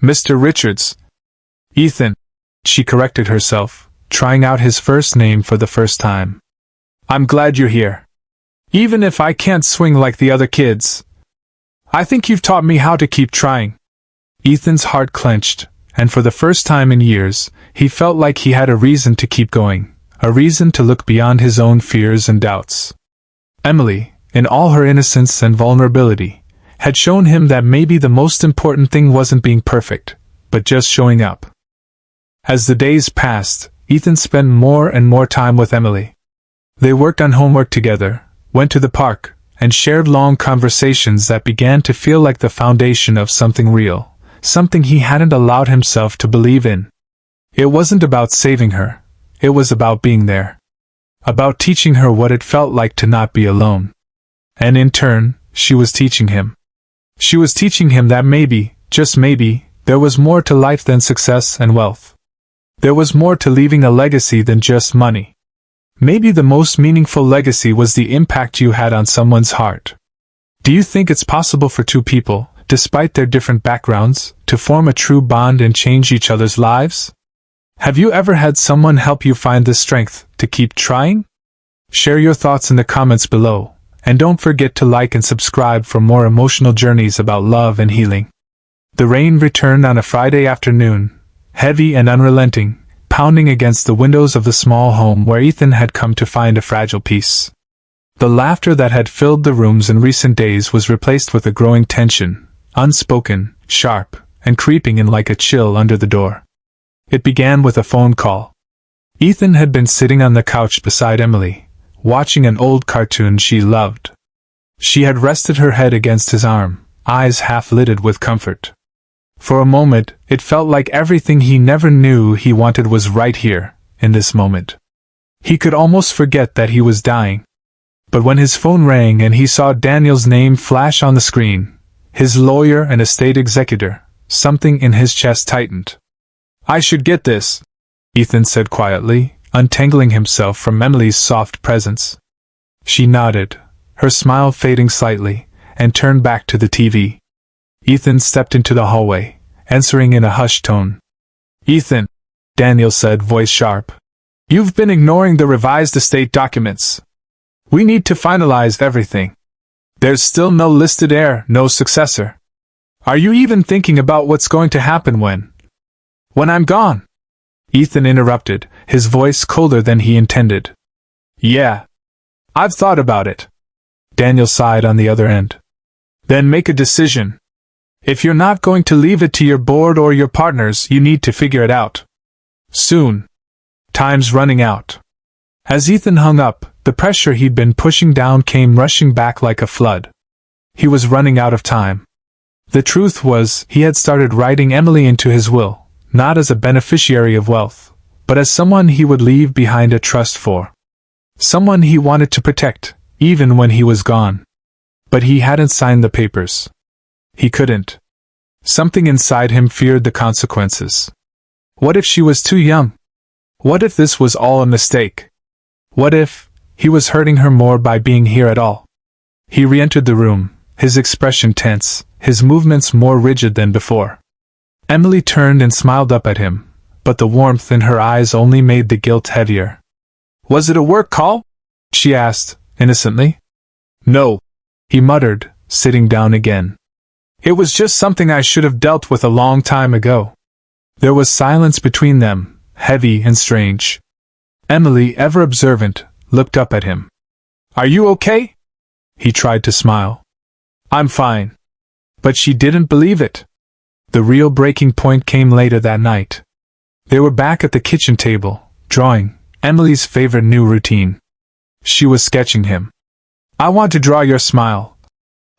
Speaker 1: "Mr. Richards." "Ethan," she corrected herself, trying out his first name for the first time. "I'm glad you're here. Even if I can't swing like the other kids. I think you've taught me how to keep trying." Ethan's heart clenched, and for the first time in years, he felt like he had a reason to keep going, a reason to look beyond his own fears and doubts. Emily, in all her innocence and vulnerability, had shown him that maybe the most important thing wasn't being perfect, but just showing up. As the days passed, Ethan spent more and more time with Emily. They worked on homework together, went to the park, and shared long conversations that began to feel like the foundation of something real, something he hadn't allowed himself to believe in. It wasn't about saving her, it was about being there. About teaching her what it felt like to not be alone. And in turn, she was teaching him. She was teaching him that maybe, just maybe, there was more to life than success and wealth. There was more to leaving a legacy than just money. Maybe the most meaningful legacy was the impact you had on someone's heart. Do you think it's possible for two people, despite their different backgrounds, to form a true bond and change each other's lives? Have you ever had someone help you find the strength to keep trying? Share your thoughts in the comments below, and don't forget to like and subscribe for more emotional journeys about love and healing. The rain returned on a Friday afternoon, heavy and unrelenting, pounding against the windows of the small home where Ethan had come to find a fragile peace. The laughter that had filled the rooms in recent days was replaced with a growing tension, unspoken, sharp, and creeping in like a chill under the door. It began with a phone call. Ethan had been sitting on the couch beside Emily, watching an old cartoon she loved. She had rested her head against his arm, eyes half-lidded with comfort. For a moment, it felt like everything he never knew he wanted was right here, in this moment. He could almost forget that he was dying. But when his phone rang and he saw Daniel's name flash on the screen, his lawyer and estate executor, something in his chest tightened. "I should get this," Ethan said quietly, untangling himself from Emily's soft presence. She nodded, her smile fading slightly, and turned back to the TV. Ethan stepped into the hallway, answering in a hushed tone. "Ethan," Daniel said, voice sharp. "You've been ignoring the revised estate documents. We need to finalize everything. There's still no listed heir, no successor. Are you even thinking about what's going to happen when I'm gone?" Ethan interrupted, his voice colder than he intended. "Yeah. I've thought about it." Daniel sighed on the other end. "Then make a decision. If you're not going to leave it to your board or your partners, you need to figure it out. Soon. Time's running out." As Ethan hung up, the pressure he'd been pushing down came rushing back like a flood. He was running out of time. The truth was, he had started writing Emily into his will, not as a beneficiary of wealth, but as someone he would leave behind a trust for. Someone he wanted to protect, even when he was gone. But he hadn't signed the papers. He couldn't. Something inside him feared the consequences. What if she was too young? What if this was all a mistake? What if he was hurting her more by being here at all? He re-entered the room, his expression tense, his movements more rigid than before. Emily turned and smiled up at him, but the warmth in her eyes only made the guilt heavier. "Was it a work call?" she asked, innocently. "No," he muttered, sitting down again. "It was just something I should have dealt with a long time ago." There was silence between them, heavy and strange. Emily, ever observant, looked up at him. "Are you okay?" He tried to smile. "I'm fine." But she didn't believe it. The real breaking point came later that night. They were back at the kitchen table, drawing, Emily's favorite new routine. She was sketching him. I want to draw your smile,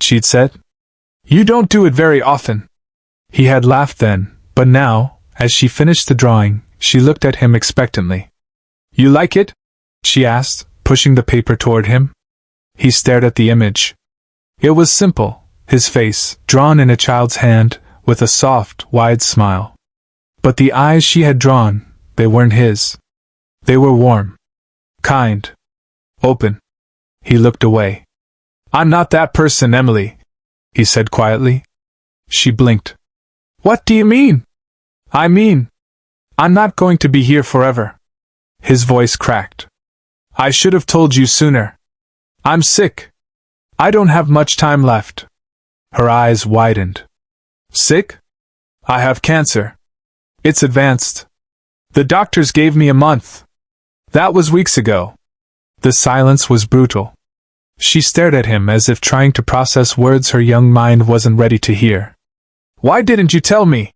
Speaker 1: she'd said. You don't do it very often. He had laughed then, but now, as she finished the drawing, she looked at him expectantly. You like it? She asked, pushing the paper toward him. He stared at the image. It was simple, his face, drawn in a child's hand, with a soft, wide smile. But the eyes she had drawn, they weren't his. They were warm, kind, open. He looked away. I'm not that person, Emily, he said quietly. She blinked. What do you mean? I mean, I'm not going to be here forever. His voice cracked. I should have told you sooner. I'm sick. I don't have much time left. Her eyes widened. Sick? I have cancer. It's advanced. The doctors gave me a month. That was weeks ago. The silence was brutal. She stared at him as if trying to process words her young mind wasn't ready to hear. Why didn't you tell me?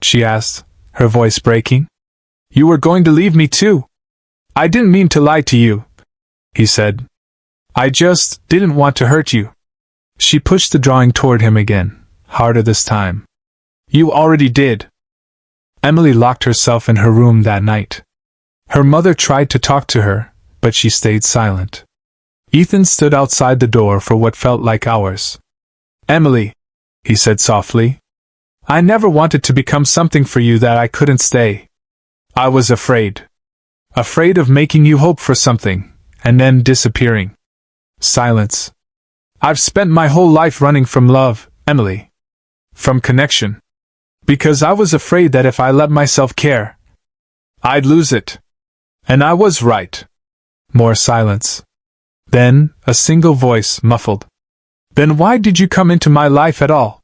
Speaker 1: She asked, her voice breaking. You were going to leave me too. I didn't mean to lie to you, he said. I just didn't want to hurt you. She pushed the drawing toward him again, harder this time. You already did. Emily locked herself in her room that night. Her mother tried to talk to her, but she stayed silent. Ethan stood outside the door for what felt like hours. Emily, he said softly, I never wanted to become something for you that I couldn't stay. I was afraid. Afraid of making you hope for something, and then disappearing. Silence. I've spent my whole life running from love, Emily. From connection. Because I was afraid that if I let myself care, I'd lose it. And I was right. More silence. Then, a single voice, muffled. Then why did you come into my life at all?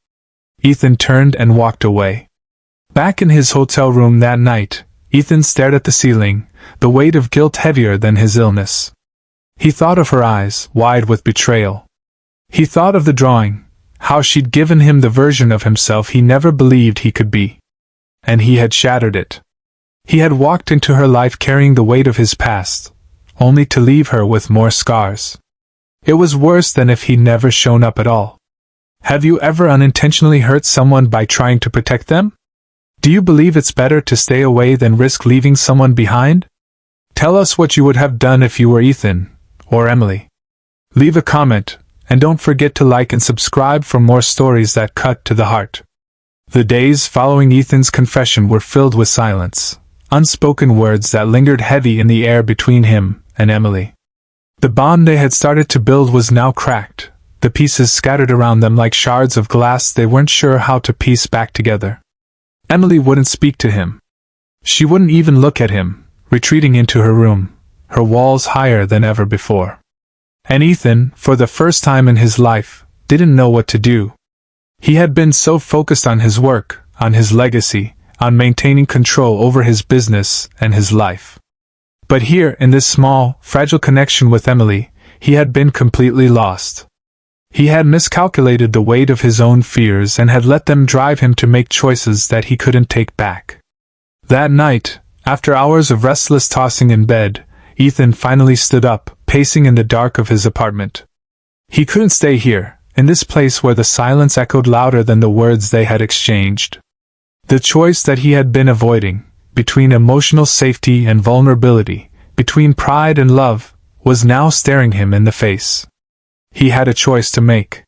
Speaker 1: Ethan turned and walked away. Back in his hotel room that night, Ethan stared at the ceiling, the weight of guilt heavier than his illness. He thought of her eyes, wide with betrayal. He thought of the drawing, how she'd given him the version of himself he never believed he could be. And he had shattered it. He had walked into her life carrying the weight of his past, only to leave her with more scars. It was worse than if he'd never shown up at all. Have you ever unintentionally hurt someone by trying to protect them? Do you believe it's better to stay away than risk leaving someone behind? Tell us what you would have done if you were Ethan, or Emily. Leave a comment, and don't forget to like and subscribe for more stories that cut to the heart. The days following Ethan's confession were filled with silence, unspoken words that lingered heavy in the air between him and Emily. The bond they had started to build was now cracked, the pieces scattered around them like shards of glass they weren't sure how to piece back together. Emily wouldn't speak to him. She wouldn't even look at him, retreating into her room, her walls higher than ever before. And Ethan, for the first time in his life, didn't know what to do. He had been so focused on his work, on his legacy, on maintaining control over his business and his life. But here, in this small, fragile connection with Emily, he had been completely lost. He had miscalculated the weight of his own fears and had let them drive him to make choices that he couldn't take back. That night, after hours of restless tossing in bed, Ethan finally stood up, pacing in the dark of his apartment. He couldn't stay here, in this place where the silence echoed louder than the words they had exchanged. The choice that he had been avoiding, between emotional safety and vulnerability, between pride and love, was now staring him in the face. He had a choice to make.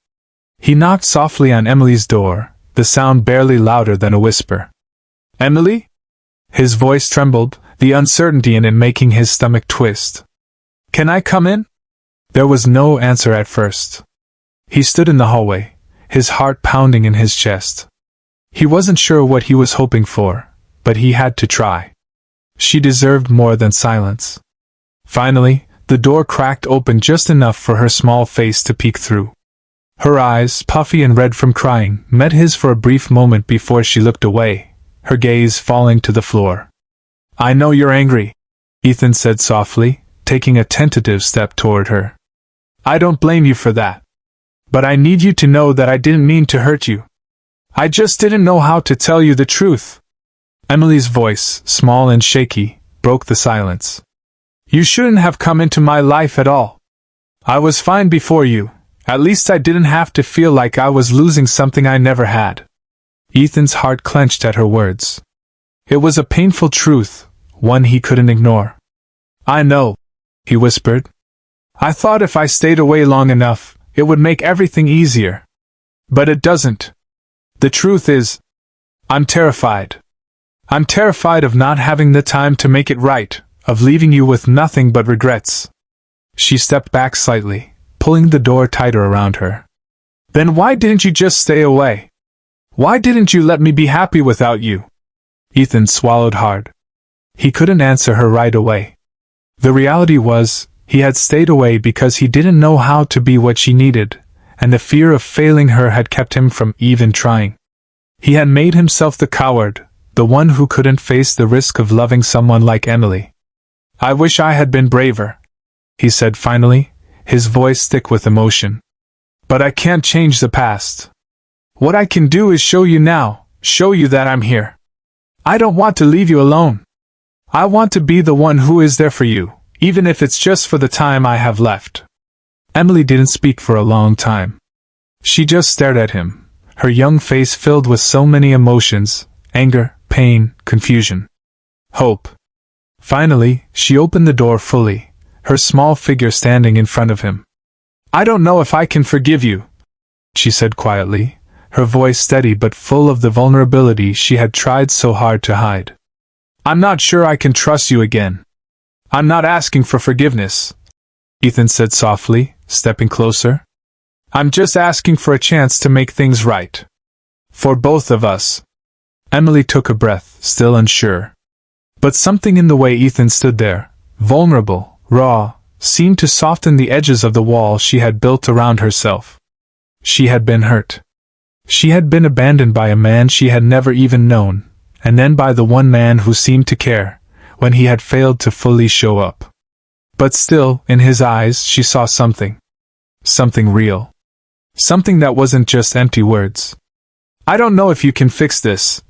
Speaker 1: He knocked softly on Emily's door, the sound barely louder than a whisper. Emily? His voice trembled, the uncertainty in it making his stomach twist. Can I come in? There was no answer at first. He stood in the hallway, his heart pounding in his chest. He wasn't sure what he was hoping for, but he had to try. She deserved more than silence. Finally, the door cracked open just enough for her small face to peek through. Her eyes, puffy and red from crying, met his for a brief moment before she looked away, her gaze falling to the floor. I know you're angry, Ethan said softly, taking a tentative step toward her. I don't blame you for that. But I need you to know that I didn't mean to hurt you. I just didn't know how to tell you the truth. Emily's voice, small and shaky, broke the silence. You shouldn't have come into my life at all. I was fine before you. At least I didn't have to feel like I was losing something I never had." Ethan's heart clenched at her words. It was a painful truth, one he couldn't ignore. "I know," he whispered. "I thought if I stayed away long enough, it would make everything easier. But it doesn't. The truth is, I'm terrified. I'm terrified of not having the time to make it right, of leaving you with nothing but regrets." She stepped back slightly, pulling the door tighter around her. "Then why didn't you just stay away? Why didn't you let me be happy without you?" Ethan swallowed hard. He couldn't answer her right away. The reality was, he had stayed away because he didn't know how to be what she needed, and the fear of failing her had kept him from even trying. He had made himself the coward, the one who couldn't face the risk of loving someone like Emily. "I wish I had been braver," he said finally, his voice thick with emotion. "But I can't change the past. What I can do is show you now, show you that I'm here. I don't want to leave you alone. I want to be the one who is there for you, even if it's just for the time I have left." Emily didn't speak for a long time. She just stared at him, her young face filled with so many emotions: anger, pain, confusion, hope. Finally, she opened the door fully, her small figure standing in front of him. "I don't know if I can forgive you," she said quietly, her voice steady but full of the vulnerability she had tried so hard to hide. "I'm not sure I can trust you again." "I'm not asking for forgiveness," Ethan said softly, stepping closer. "I'm just asking for a chance to make things right. For both of us." Emily took a breath, still unsure. But something in the way Ethan stood there, vulnerable, raw, seemed to soften the edges of the wall she had built around herself. She had been hurt. She had been abandoned by a man she had never even known, and then by the one man who seemed to care, when he had failed to fully show up. But still, in his eyes she saw something. Something real. Something that wasn't just empty words. "I don't know if you can fix this,"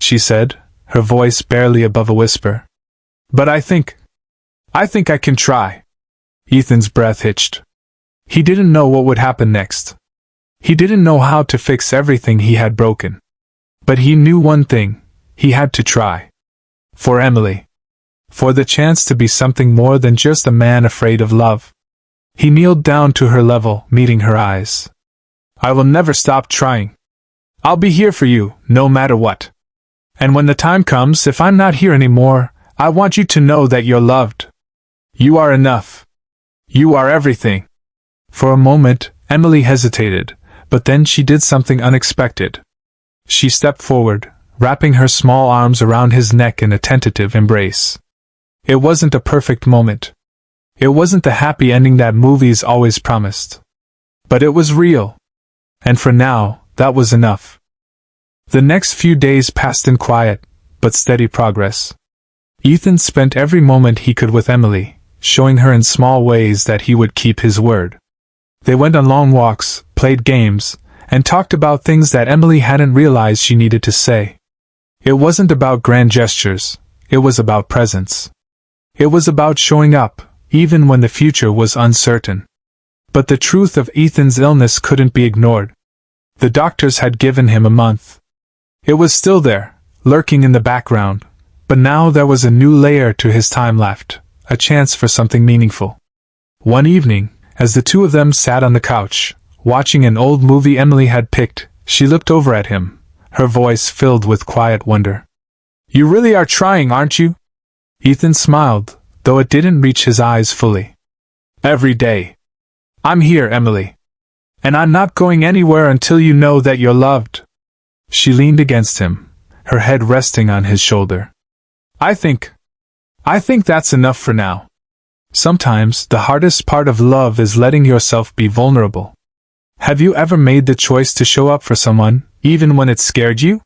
Speaker 1: she said, her voice barely above a whisper. "But I think I can try." Ethan's breath hitched. He didn't know what would happen next. He didn't know how to fix everything he had broken. But he knew one thing: he had to try. For Emily. For the chance to be something more than just a man afraid of love. He kneeled down to her level, meeting her eyes. "I will never stop trying. I'll be here for you, no matter what. And when the time comes, if I'm not here anymore, I want you to know that you're loved. You are enough. You are everything." For a moment, Emily hesitated, but then she did something unexpected. She stepped forward, wrapping her small arms around his neck in a tentative embrace. It wasn't a perfect moment. It wasn't the happy ending that movies always promised. But it was real. And for now, that was enough. The next few days passed in quiet, but steady progress. Ethan spent every moment he could with Emily, showing her in small ways that he would keep his word. They went on long walks, played games, and talked about things that Emily hadn't realized she needed to say. It wasn't about grand gestures, it was about presence. It was about showing up, even when the future was uncertain. But the truth of Ethan's illness couldn't be ignored. The doctors had given him a month. It was still there, lurking in the background, but now there was a new layer to his time left, a chance for something meaningful. One evening, as the two of them sat on the couch, watching an old movie Emily had picked, she looked over at him, her voice filled with quiet wonder. "You really are trying, aren't you?" Ethan smiled, though it didn't reach his eyes fully. "Every day. I'm here, Emily. And I'm not going anywhere until you know that you're loved." She leaned against him, her head resting on his shoulder. I think that's enough for now. Sometimes the hardest part of love is letting yourself be vulnerable. Have you ever made the choice to show up for someone, even when it scared you?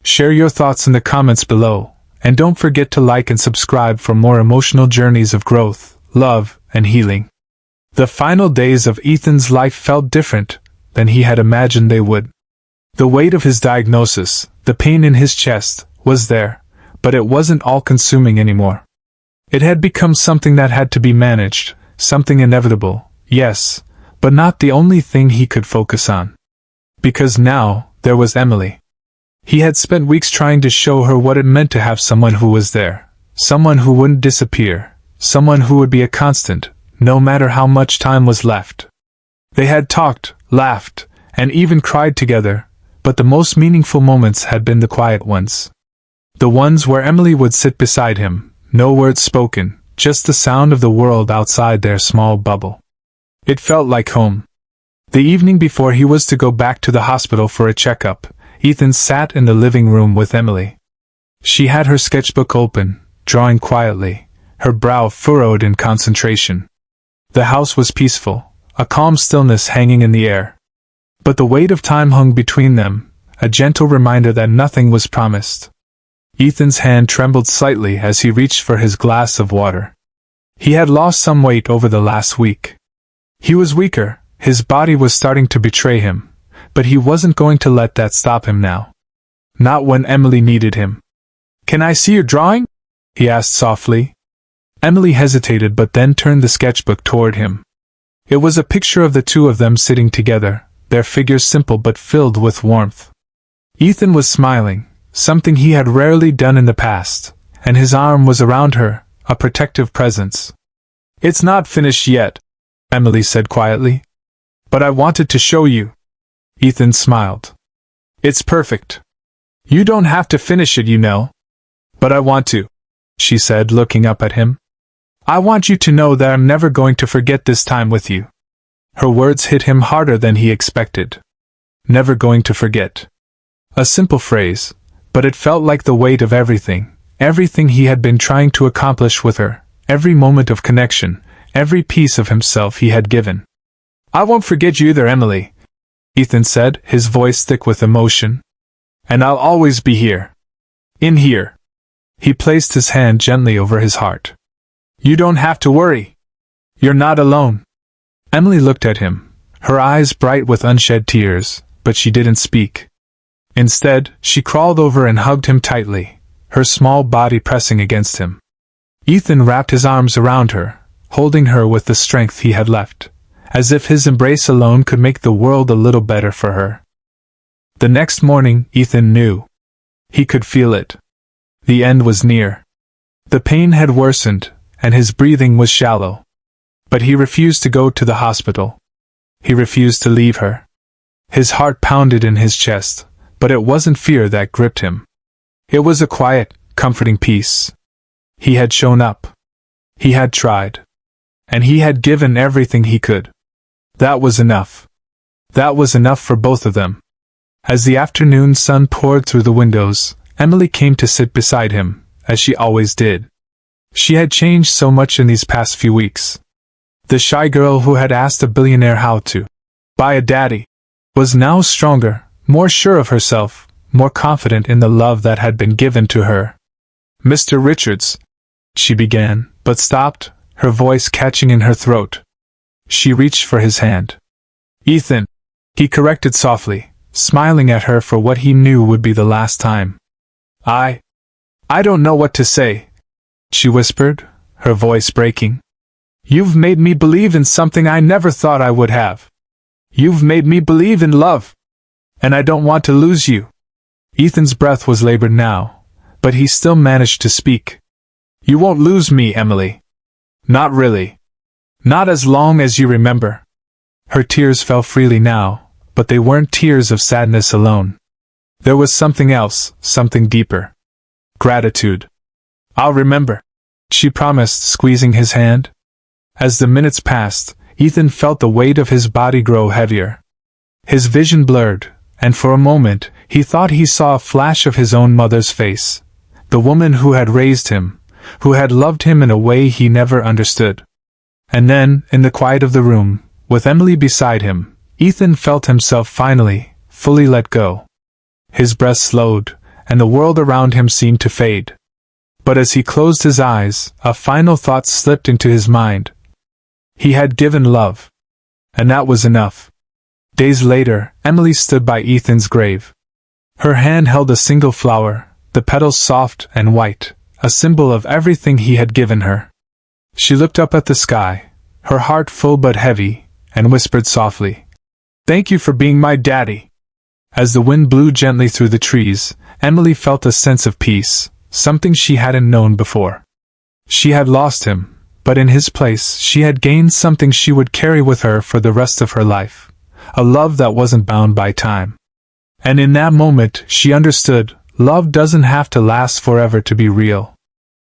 Speaker 1: Share your thoughts in the comments below, and don't forget to like and subscribe for more emotional journeys of growth, love, and healing. The final days of Ethan's life felt different than he had imagined they would. The weight of his diagnosis, the pain in his chest, was there, but it wasn't all-consuming anymore. It had become something that had to be managed, something inevitable, yes, but not the only thing he could focus on. Because now, there was Emily. He had spent weeks trying to show her what it meant to have someone who was there, someone who wouldn't disappear, someone who would be a constant, no matter how much time was left. They had talked, laughed, and even cried together, but the most meaningful moments had been the quiet ones. The ones where Emily would sit beside him, no words spoken, just the sound of the world outside their small bubble. It felt like home. The evening before he was to go back to the hospital for a checkup, Ethan sat in the living room with Emily. She had her sketchbook open, drawing quietly, her brow furrowed in concentration. The house was peaceful, a calm stillness hanging in the air. But the weight of time hung between them, a gentle reminder that nothing was promised. Ethan's hand trembled slightly as he reached for his glass of water. He had lost some weight over the last week. He was weaker, his body was starting to betray him, but he wasn't going to let that stop him now. Not when Emily needed him. "Can I see your drawing?" he asked softly. Emily hesitated but then turned the sketchbook toward him. It was a picture of the two of them sitting together, their figures simple but filled with warmth. Ethan was smiling, something he had rarely done in the past, and his arm was around her, a protective presence. "It's not finished yet," Emily said quietly. "But I wanted to show you." Ethan smiled. "It's perfect. You don't have to finish it, you know." "But I want to," she said, looking up at him. "I want you to know that I'm never going to forget this time with you." Her words hit him harder than he expected. Never going to forget. A simple phrase, but it felt like the weight of everything he had been trying to accomplish with her, every moment of connection, every piece of himself he had given. "I won't forget you either, Emily," Ethan said, his voice thick with emotion. "And I'll always be here. In here." He placed his hand gently over his heart. "You don't have to worry. You're not alone." Emily looked at him, her eyes bright with unshed tears, but she didn't speak. Instead, she crawled over and hugged him tightly, her small body pressing against him. Ethan wrapped his arms around her, holding her with the strength he had left, as if his embrace alone could make the world a little better for her. The next morning, Ethan knew. He could feel it. The end was near. The pain had worsened, and his breathing was shallow. But he refused to go to the hospital. He refused to leave her. His heart pounded in his chest, but it wasn't fear that gripped him. It was a quiet, comforting peace. He had shown up. He had tried. And he had given everything he could. That was enough. That was enough for both of them. As the afternoon sun poured through the windows, Emily came to sit beside him, as she always did. She had changed so much in these past few weeks. The shy girl who had asked a billionaire how to buy a daddy was now stronger, more sure of herself, more confident in the love that had been given to her. "Mr. Richards," she began, but stopped, her voice catching in her throat. She reached for his hand. "Ethan," he corrected softly, smiling at her for what he knew would be the last time. I don't know what to say," she whispered, her voice breaking. "You've made me believe in something I never thought I would have. You've made me believe in love. And I don't want to lose you." Ethan's breath was labored now, but he still managed to speak. "You won't lose me, Emily. Not really. Not as long as you remember." Her tears fell freely now, but they weren't tears of sadness alone. There was something else, something deeper. Gratitude. "I'll remember," she promised, squeezing his hand. As the minutes passed, Ethan felt the weight of his body grow heavier. His vision blurred, and for a moment, he thought he saw a flash of his own mother's face, the woman who had raised him, who had loved him in a way he never understood. And then, in the quiet of the room, with Emily beside him, Ethan felt himself finally, fully let go. His breath slowed, and the world around him seemed to fade. But as he closed his eyes, a final thought slipped into his mind. He had given love. And that was enough. Days later, Emily stood by Ethan's grave. Her hand held a single flower, the petals soft and white, a symbol of everything he had given her. She looked up at the sky, her heart full but heavy, and whispered softly, "Thank you for being my daddy." As the wind blew gently through the trees, Emily felt a sense of peace, something she hadn't known before. She had lost him, but in his place she had gained something she would carry with her for the rest of her life, a love that wasn't bound by time. And in that moment she understood, love doesn't have to last forever to be real.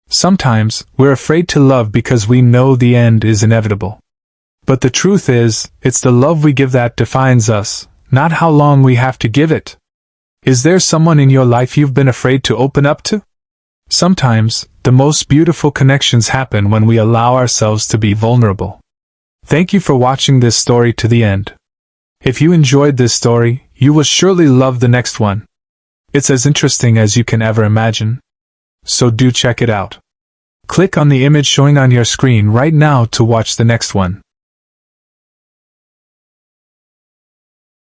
Speaker 1: Sometimes we're afraid to love because we know the end is inevitable. But the truth is, it's the love we give that defines us, not how long we have to give it. Is there someone in your life you've been afraid to open up to? Sometimes, the most beautiful connections happen when we allow ourselves to be vulnerable. Thank you for watching this story to the end. If you enjoyed this story, you will surely love the next one. It's as interesting as you can ever imagine. So do check it out. Click on the image showing on your screen right now to watch the next one.